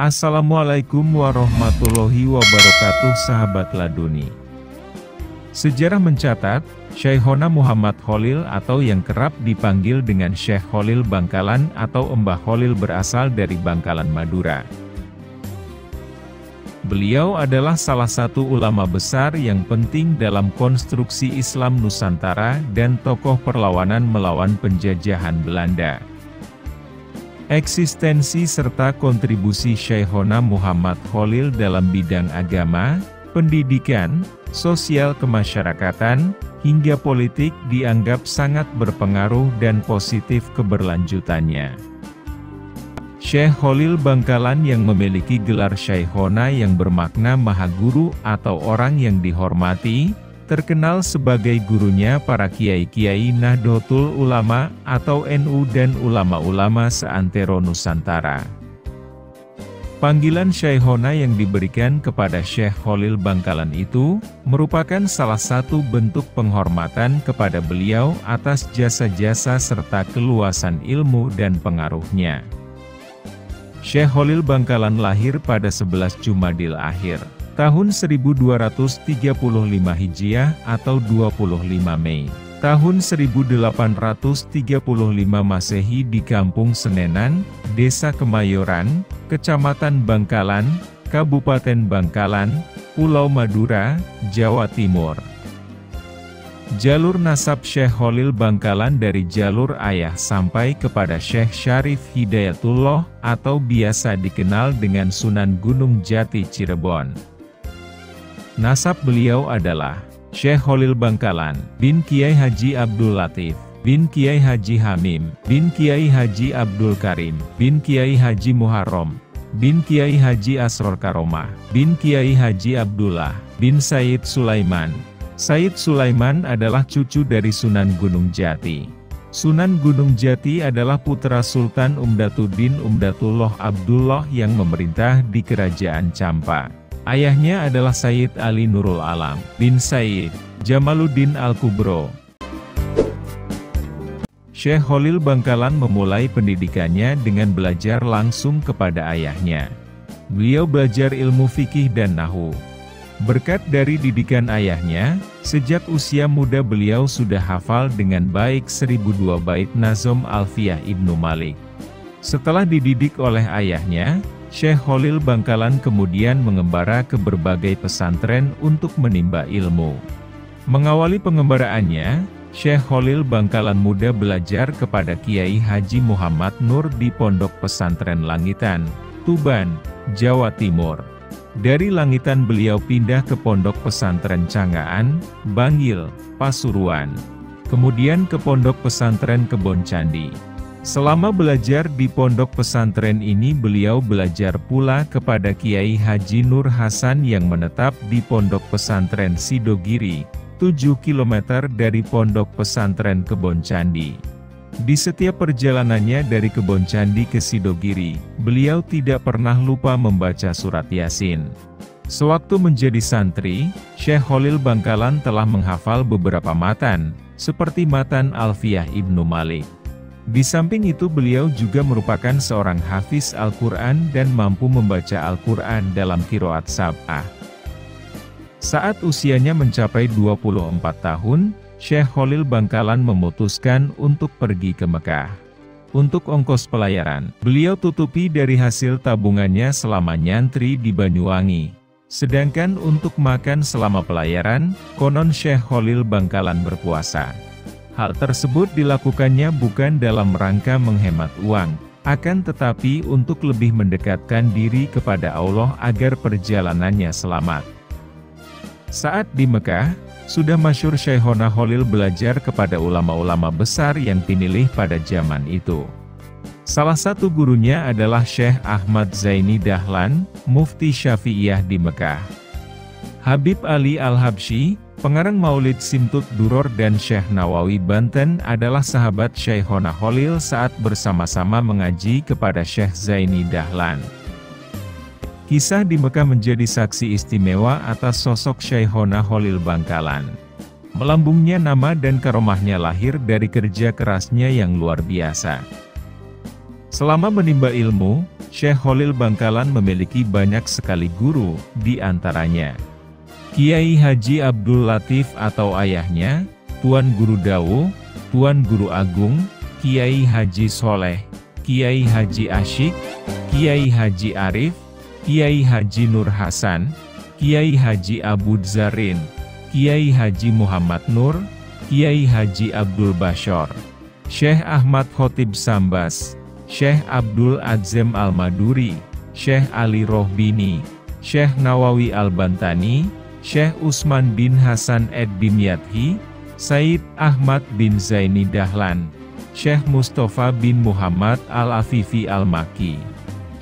Assalamualaikum warahmatullahi wabarakatuh, sahabat Laduni. Sejarah mencatat, Syekhona Muhammad Khalil atau yang kerap dipanggil dengan Syekh Khalil Bangkalan atau Mbah Khalil berasal dari Bangkalan, Madura. Beliau adalah salah satu ulama besar yang penting dalam konstruksi Islam Nusantara dan tokoh perlawanan melawan penjajahan Belanda. Eksistensi serta kontribusi Syekhona Muhammad Khalil dalam bidang agama, pendidikan, sosial kemasyarakatan, hingga politik dianggap sangat berpengaruh dan positif keberlanjutannya. Syekh Khalil Bangkalan yang memiliki gelar Syekhona yang bermakna Maha Guru atau orang yang dihormati, terkenal sebagai gurunya para kiai-kiai Nahdlatul Ulama atau NU dan ulama-ulama seantero Nusantara. Panggilan Syekhona yang diberikan kepada Syekh Khalil Bangkalan itu, merupakan salah satu bentuk penghormatan kepada beliau atas jasa-jasa serta keluasan ilmu dan pengaruhnya. Syekh Khalil Bangkalan lahir pada 11 Jumadil Akhir, tahun 1235 Hijriah atau 25 Mei, tahun 1835 Masehi di Kampung Senenan, Desa Kemayoran, Kecamatan Bangkalan, Kabupaten Bangkalan, Pulau Madura, Jawa Timur. Jalur nasab Syekh Khalil Bangkalan dari jalur ayah sampai kepada Syekh Syarif Hidayatullah atau biasa dikenal dengan Sunan Gunung Jati Cirebon. Nasab beliau adalah Syekh Khalil Bangkalan bin Kiai Haji Abdul Latif bin Kiai Haji Hamim bin Kiai Haji Abdul Karim bin Kiai Haji Muharram bin Kiai Haji Asror Karomah bin Kiai Haji Abdullah bin Said Sulaiman. Said Sulaiman adalah cucu dari Sunan Gunung Jati. Sunan Gunung Jati adalah putra Sultan Umdatuddin Umdatullah Abdullah yang memerintah di Kerajaan Campa. Ayahnya adalah Sayyid Ali Nurul Alam bin Sayyid Jamaluddin Al-Kubro. Syekh Khalil Bangkalan memulai pendidikannya dengan belajar langsung kepada ayahnya. Beliau belajar ilmu fikih dan nahwu. Berkat dari didikan ayahnya, sejak usia muda beliau sudah hafal dengan baik 1002 bait Nazom Alfiyah Ibnu Malik. Setelah dididik oleh ayahnya, Syekh Khalil Bangkalan kemudian mengembara ke berbagai pesantren untuk menimba ilmu. Mengawali pengembaraannya, Syekh Khalil Bangkalan muda belajar kepada Kiai Haji Muhammad Nur di Pondok Pesantren Langitan, Tuban, Jawa Timur. Dari Langitan beliau pindah ke Pondok Pesantren Canggaan, Bangil, Pasuruan. Kemudian ke Pondok Pesantren Kebon Candi. Selama belajar di pondok pesantren ini beliau belajar pula kepada Kiai Haji Nur Hasan yang menetap di Pondok Pesantren Sidogiri, 7 km dari Pondok Pesantren Kebon Candi. Di setiap perjalanannya dari Kebon Candi ke Sidogiri, beliau tidak pernah lupa membaca surat Yasin. Sewaktu menjadi santri, Syekh Khalil Bangkalan telah menghafal beberapa matan, seperti matan Alfiyah Ibnu Malik. Di samping itu beliau juga merupakan seorang hafiz Al-Quran dan mampu membaca Al-Quran dalam qiraat sab'ah. Saat usianya mencapai 24 tahun, Syekh Khalil Bangkalan memutuskan untuk pergi ke Mekah. Untuk ongkos pelayaran, beliau tutupi dari hasil tabungannya selama nyantri di Banyuwangi. Sedangkan untuk makan selama pelayaran, konon Syekh Khalil Bangkalan berpuasa. Hal tersebut dilakukannya bukan dalam rangka menghemat uang, akan tetapi untuk lebih mendekatkan diri kepada Allah agar perjalanannya selamat. Saat di Mekah, sudah masyhur Syekhona Khalil belajar kepada ulama-ulama besar yang pinilih pada zaman itu. Salah satu gurunya adalah Syekh Ahmad Zaini Dahlan, Mufti Syafi'iyah di Mekah. Habib Ali Al-Habsyi, pengarang Maulid Simtud Duror dan Syekh Nawawi Banten adalah sahabat Syekhona Khalil saat bersama-sama mengaji kepada Syekh Zaini Dahlan. Kisah di Mekah menjadi saksi istimewa atas sosok Syekhona Khalil Bangkalan. Melambungnya nama dan karomahnya lahir dari kerja kerasnya yang luar biasa. Selama menimba ilmu, Syekh Khalil Bangkalan memiliki banyak sekali guru, di antaranya Kiai Haji Abdul Latif atau ayahnya, Tuan Guru Dawu, Tuan Guru Agung, Kiai Haji Soleh, Kiai Haji Asyik, Kiai Haji Arif, Kiai Haji Nur Hasan, Kiai Haji Abu Zarin, Kiai Haji Muhammad Nur, Kiai Haji Abdul Bashor, Syekh Ahmad Khotib Sambas, Syekh Abdul Adzem Al-Maduri, Syekh Ali Rohbini, Syekh Nawawi Al-Bantani, Syekh Usman bin Hasan Ad-Dimyati, Said Ahmad bin Zaini Dahlan, Syekh Mustafa bin Muhammad Al-Afifi Al-Maki,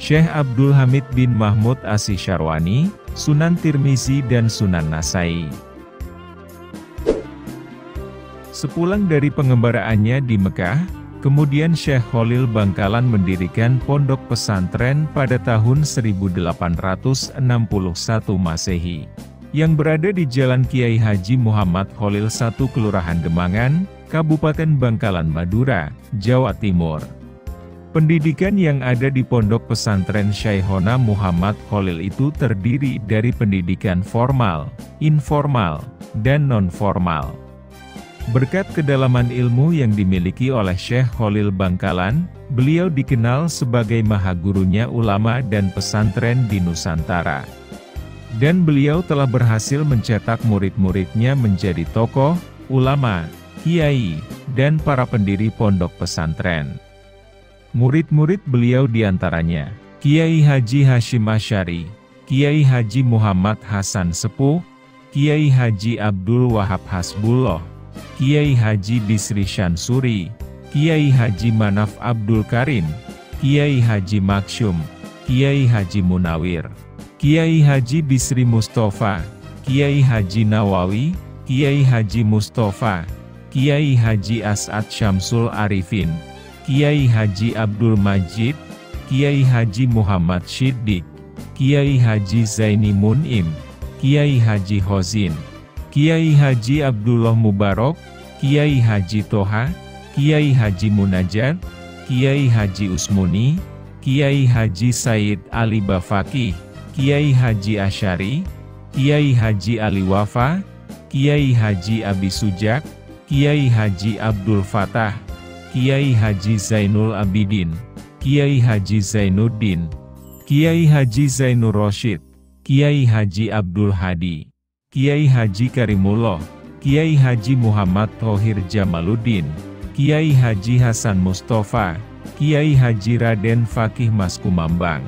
Syekh Abdul Hamid bin Mahmud As-Syarwani, Sunan Tirmizi dan Sunan Nasai. Sepulang dari pengembaraannya di Mekah, kemudian Syekh Khalil Bangkalan mendirikan pondok pesantren pada tahun 1861 Masehi, yang berada di Jalan Kiai Haji Muhammad Khalil 1 Kelurahan Demangan, Kabupaten Bangkalan Madura, Jawa Timur. Pendidikan yang ada di pondok pesantren Syekhona Muhammad Khalil itu terdiri dari pendidikan formal, informal, dan non-formal. Berkat kedalaman ilmu yang dimiliki oleh Syekh Khalil Bangkalan, beliau dikenal sebagai mahagurunya ulama dan pesantren di Nusantara. Dan beliau telah berhasil mencetak murid-muridnya menjadi tokoh, ulama, kiai, dan para pendiri pondok pesantren. Murid-murid beliau diantaranya, Kiai Haji Hashim Asy'ari, Kiai Haji Muhammad Hasan Sepuh, Kiai Haji Abdul Wahab Hasbullah, Kiai Haji Bisri Syansuri, Kiai Haji Manaf Abdul Karim, Kiai Haji Maksum, Kiai Haji Munawir, Kiai Haji Bisri Mustafa, Kiai Haji Nawawi, Kiai Haji Mustafa, Kiai Haji As'ad Syamsul Arifin, Kiai Haji Abdul Majid, Kiai Haji Muhammad Shiddiq, Kiai Haji Zaini Mun'im, Kiai Haji Hozin, Kiai Haji Abdullah Mubarak, Kiai Haji Toha, Kiai Haji Munajat, Kiai Haji Usmuni, Kiai Haji Said Ali Bafaki, Kiai Haji Asy'ari, Kiai Haji Ali Wafa, Kiai Haji Abi Sujak, Kiai Haji Abdul Fatah, Kiai Haji Zainul Abidin, Kiai Haji Zainuddin, Kiai Haji Zainur Rasyid, Kiai Haji Abdul Hadi, Kiai Haji Karimullah, Kiai Haji Muhammad Thohir Jamaluddin, Kiai Haji Hasan Mustafa, Kiai Haji Raden Fakih Mas Kumambang,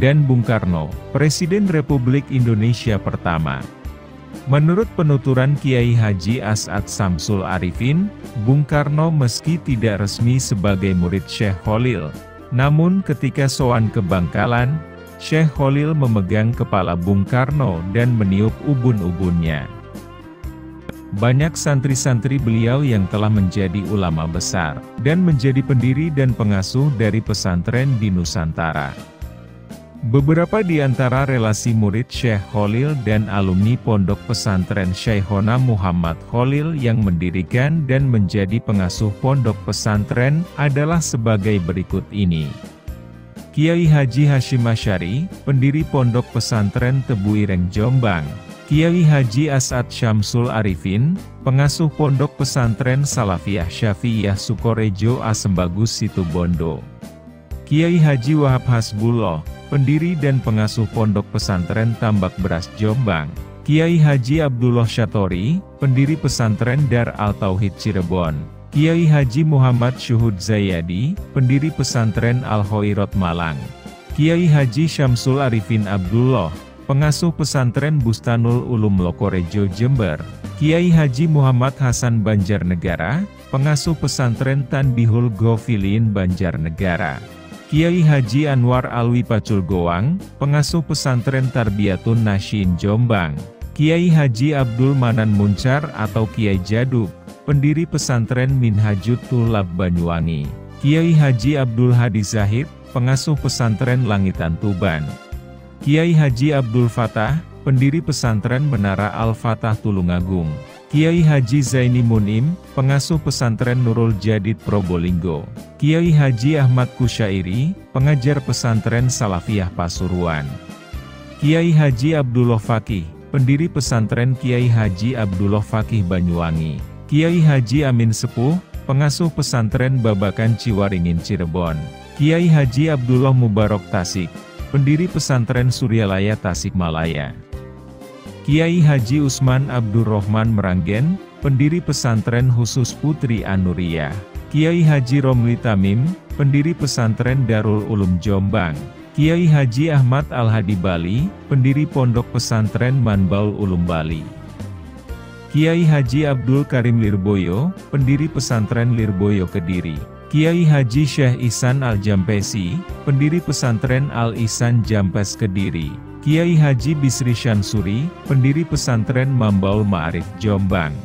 dan Bung Karno, Presiden Republik Indonesia pertama. Menurut penuturan Kiai Haji As'ad Samsul Arifin, Bung Karno meski tidak resmi sebagai murid Syekh Khalil, namun ketika sowan ke Bangkalan, Syekh Khalil memegang kepala Bung Karno dan meniup ubun-ubunnya. Banyak santri-santri beliau yang telah menjadi ulama besar, dan menjadi pendiri dan pengasuh dari pesantren di Nusantara. Beberapa di antara relasi murid Syekh Khalil dan alumni pondok pesantren Syekhona Muhammad Khalil yang mendirikan dan menjadi pengasuh pondok pesantren adalah sebagai berikut ini. Kiai Haji Hashim Asy'ari, pendiri pondok pesantren Tebu Ireng Jombang. Kiai Haji As'ad Syamsul Arifin, pengasuh pondok pesantren Salafiyah Syafi'iyah Sukorejo Asembagus Situbondo. Kiai Haji Wahab Hasbullah, pendiri dan pengasuh pondok pesantren Tambak Beras Jombang. Kiai Haji Abdullah Syatori, pendiri pesantren Dar Al-Tauhid Cirebon. Kiai Haji Muhammad Syuhud Zayadi, pendiri pesantren Al-Khairat Malang. Kiai Haji Syamsul Arifin Abdullah, pengasuh pesantren Bustanul Ulum Lokorejo Jember. Kiai Haji Muhammad Hasan Banjarnegara, pengasuh pesantren Tanbihul Ghafilin Banjarnegara. Kiai Haji Anwar Alwi Pacul Goang, pengasuh pesantren Tarbiyatun Nasyin Jombang. Kiai Haji Abdul Manan Muncar atau Kiai Jaduk, pendiri pesantren Minhajut Tulab Banyuwangi. Kiai Haji Abdul Hadi Zahid, pengasuh pesantren Langitan Tuban. Kiai Haji Abdul Fatah, pendiri pesantren Menara Al-Fatah Tulungagung. Kiai Haji Zaini Munim, pengasuh pesantren Nurul Jadid Probolinggo. Kiai Haji Ahmad Kusyairi, pengajar pesantren Salafiyah Pasuruan. Kiai Haji Abdullah Fakih, pendiri pesantren Kiai Haji Abdullah Fakih Banyuwangi. Kiai Haji Amin Sepuh, pengasuh pesantren Babakan Ciwaringin Cirebon. Kiai Haji Abdullah Mubarak Tasik, pendiri pesantren Suryalaya Tasikmalaya. Kiai Haji Usman Abdurrahman Meranggen, pendiri pesantren khusus Putri Anuriyah. Kiai Haji Romli Tamim, pendiri pesantren Darul Ulum Jombang. Kiai Haji Ahmad Al-Hadi Bali, pendiri pondok pesantren Manbaul Ulum Bali. Kiai Haji Abdul Karim Lirboyo, pendiri pesantren Lirboyo Kediri. Kiai Haji Syekh Ihsan Al-Jampesi, pendiri pesantren Al-Ihsan Jampes Kediri. Kiai Haji Bisri Syansuri, pendiri pesantren Mambaul Ma'arif Jombang.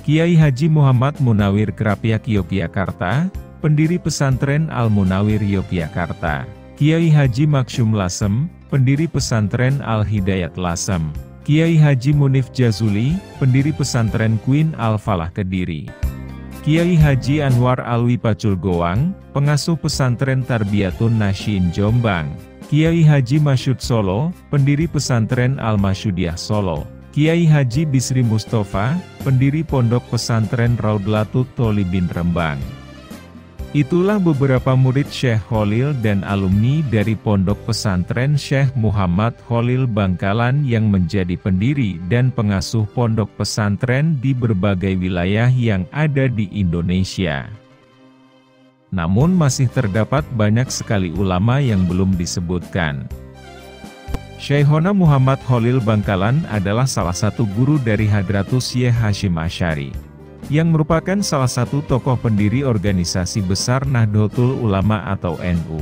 Kiai Haji Muhammad Munawir Krapyak Yogyakarta, pendiri pesantren Al-Munawir Yogyakarta. Kiai Haji Maksum Lasem, pendiri pesantren Al-Hidayat Lasem. Kiai Haji Munif Jazuli, pendiri pesantren Queen Al-Falah Kediri. Kiai Haji Anwar Alwi Pacul Goang, pengasuh pesantren Tarbiyatun Nasyin Jombang. Kiai Haji Masyud Solo, pendiri pesantren Al-Masyudiyah Solo. Kiai Haji Bisri Mustafa, pendiri pondok pesantren Raudlatut Tholibin Rembang. Itulah beberapa murid Syekh Khalil dan alumni dari pondok pesantren Syekh Muhammad Khalil Bangkalan yang menjadi pendiri dan pengasuh pondok pesantren di berbagai wilayah yang ada di Indonesia. Namun masih terdapat banyak sekali ulama yang belum disebutkan. Syekhona Muhammad Khalil Bangkalan adalah salah satu guru dari Hadratus Syekh Hasyim Asy'ari, yang merupakan salah satu tokoh pendiri organisasi besar Nahdlatul Ulama atau NU.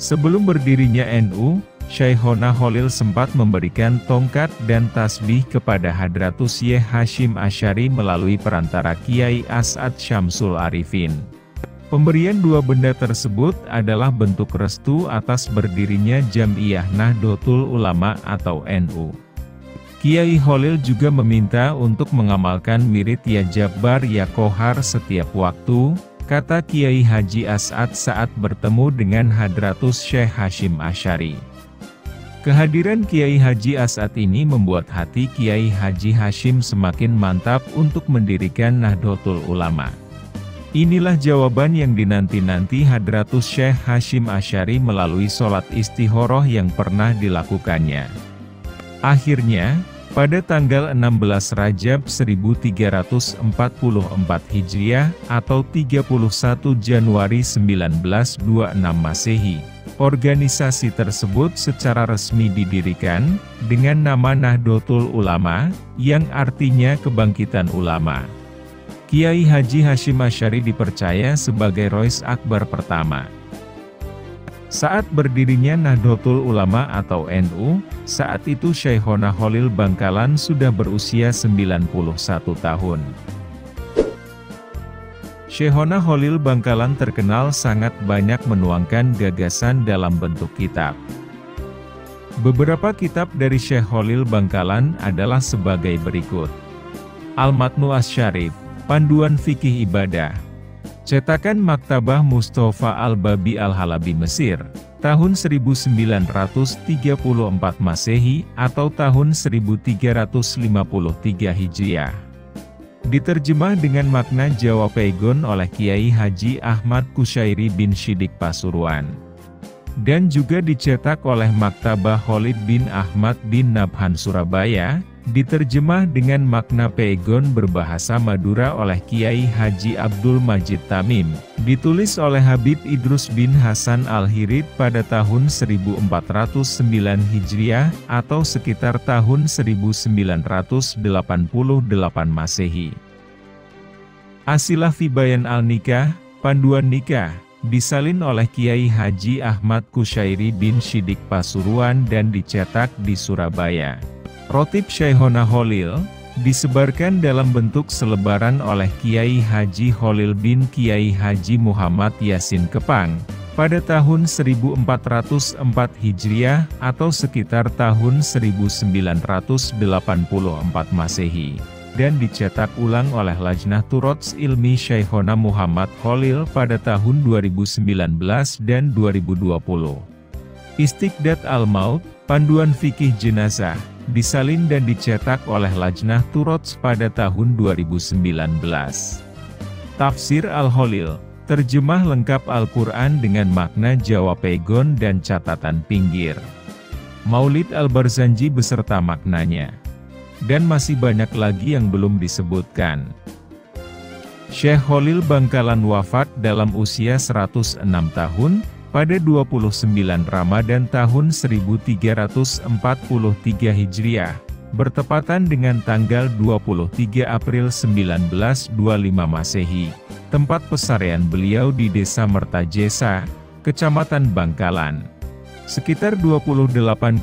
Sebelum berdirinya NU, Syekhona Khalil sempat memberikan tongkat dan tasbih kepada Hadratus Syekh Hasyim Asy'ari melalui perantara Kiai As'ad Syamsul Arifin. Pemberian dua benda tersebut adalah bentuk restu atas berdirinya Jam'iyah Nahdlatul Ulama atau NU. Kiai Khalil juga meminta untuk mengamalkan wirid Ya Jabbar Ya Qahar setiap waktu, kata Kiai Haji As'ad saat bertemu dengan Hadratus Syekh Hasyim Asy'ari. Kehadiran Kiai Haji As'ad ini membuat hati Kiai Haji Hasyim semakin mantap untuk mendirikan Nahdlatul Ulama. Inilah jawaban yang dinanti-nanti Hadratus Syekh Hasyim Asy'ari melalui sholat istikharah yang pernah dilakukannya. Akhirnya, pada tanggal 16 Rajab 1344 Hijriah atau 31 Januari 1926 Masehi, organisasi tersebut secara resmi didirikan dengan nama Nahdlatul Ulama, yang artinya kebangkitan ulama. Kiai Haji Hasyim Asy'ari dipercaya sebagai Rois Akbar pertama. Saat berdirinya Nahdlatul Ulama atau NU, saat itu Syekhona Khalil Bangkalan sudah berusia 91 tahun. Syekhona Khalil Bangkalan terkenal sangat banyak menuangkan gagasan dalam bentuk kitab. Beberapa kitab dari Syekh Khalil Bangkalan adalah sebagai berikut. Al-Matnu Asy-Syarif, Panduan Fikih Ibadah, cetakan Maktabah Mustafa Al-Babi Al-Halabi Mesir, tahun 1934 Masehi atau tahun 1353 Hijriah. Diterjemah dengan makna Jawa Pegon oleh Kiai Haji Ahmad Kusyairi bin Syidik Pasuruan. Dan juga dicetak oleh Maktabah Khalid bin Ahmad bin Nabhan Surabaya, diterjemah dengan makna Pegon berbahasa Madura oleh Kiai Haji Abdul Majid Tamim, ditulis oleh Habib Idrus bin Hasan Al-Hirid pada tahun 1409 Hijriah atau sekitar tahun 1988 Masehi. Asilah fi Bayan Al-Nikah, Panduan Nikah, disalin oleh Kiai Haji Ahmad Kusyairi bin Syidik Pasuruan dan dicetak di Surabaya. Rotib Syekhona Khalil, disebarkan dalam bentuk selebaran oleh Kiai Haji Khalil bin Kiai Haji Muhammad Yasin Kepang, pada tahun 1404 Hijriah atau sekitar tahun 1984 Masehi, dan dicetak ulang oleh Lajnah Turots Ilmi Syaikhona Muhammad Khalil pada tahun 2019 dan 2020. Istiqdat Al-Maut, Panduan Fikih Jenazah, disalin dan dicetak oleh Lajnah Turots pada tahun 2019. Tafsir Al-Khalil, terjemah lengkap Al-Quran dengan makna Jawa Pegon dan catatan pinggir. Maulid Al-Barzanji beserta maknanya. Dan masih banyak lagi yang belum disebutkan. Syekh Khalil Bangkalan wafat dalam usia 106 tahun, pada 29 Ramadan tahun 1343 Hijriah, bertepatan dengan tanggal 23 April 1925 Masehi. Tempat pesarian beliau di Desa Mertajesa, Kecamatan Bangkalan. Sekitar 28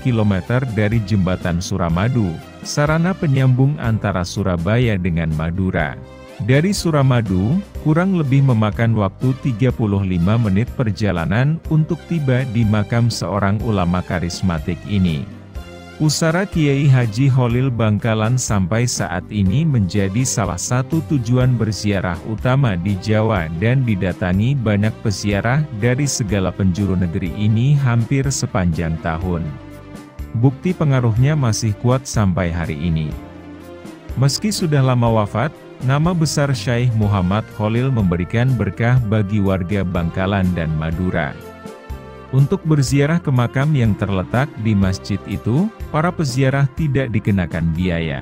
km dari Jembatan Suramadu, sarana penyambung antara Surabaya dengan Madura. Dari Suramadu, kurang lebih memakan waktu 35 menit perjalanan untuk tiba di makam seorang ulama karismatik ini. Pusara Kiai Haji Khalil Bangkalan sampai saat ini menjadi salah satu tujuan berziarah utama di Jawa dan didatangi banyak peziarah dari segala penjuru negeri ini hampir sepanjang tahun. Bukti pengaruhnya masih kuat sampai hari ini. Meski sudah lama wafat, nama besar Syekh Muhammad Khalil memberikan berkah bagi warga Bangkalan dan Madura. Untuk berziarah ke makam yang terletak di masjid itu, para peziarah tidak dikenakan biaya.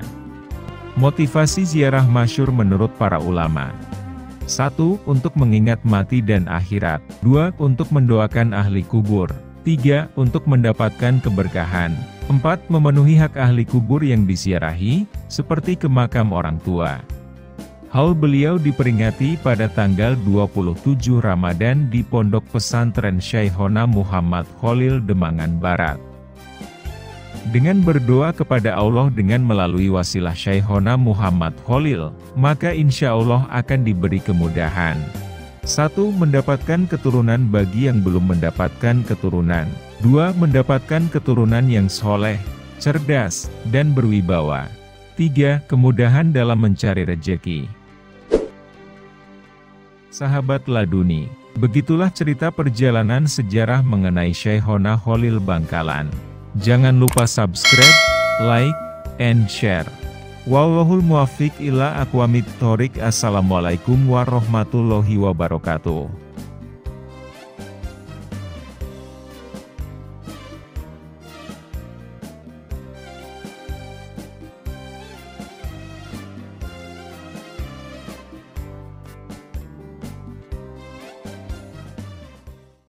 Motivasi ziarah masyhur menurut para ulama. 1. Untuk mengingat mati dan akhirat. 2. Untuk mendoakan ahli kubur. 3. Untuk mendapatkan keberkahan. 4. Memenuhi hak ahli kubur yang diziarahi, seperti ke makam orang tua. Haul beliau diperingati pada tanggal 27 Ramadan di Pondok Pesantren Syaikhona Muhammad Khalil Demangan Barat. Dengan berdoa kepada Allah dengan melalui wasilah Syaikhona Muhammad Khalil, maka insya Allah akan diberi kemudahan. 1. Mendapatkan keturunan bagi yang belum mendapatkan keturunan. 2. Mendapatkan keturunan yang soleh, cerdas, dan berwibawa. 3. Kemudahan dalam mencari rejeki. Sahabat Laduni, begitulah cerita perjalanan sejarah mengenai Syaikhona Khalil Bangkalan. Jangan lupa subscribe, like, and share. Wallahul muwaffiq ila aqwamit thoriq. Assalamualaikum warahmatullahi wabarakatuh.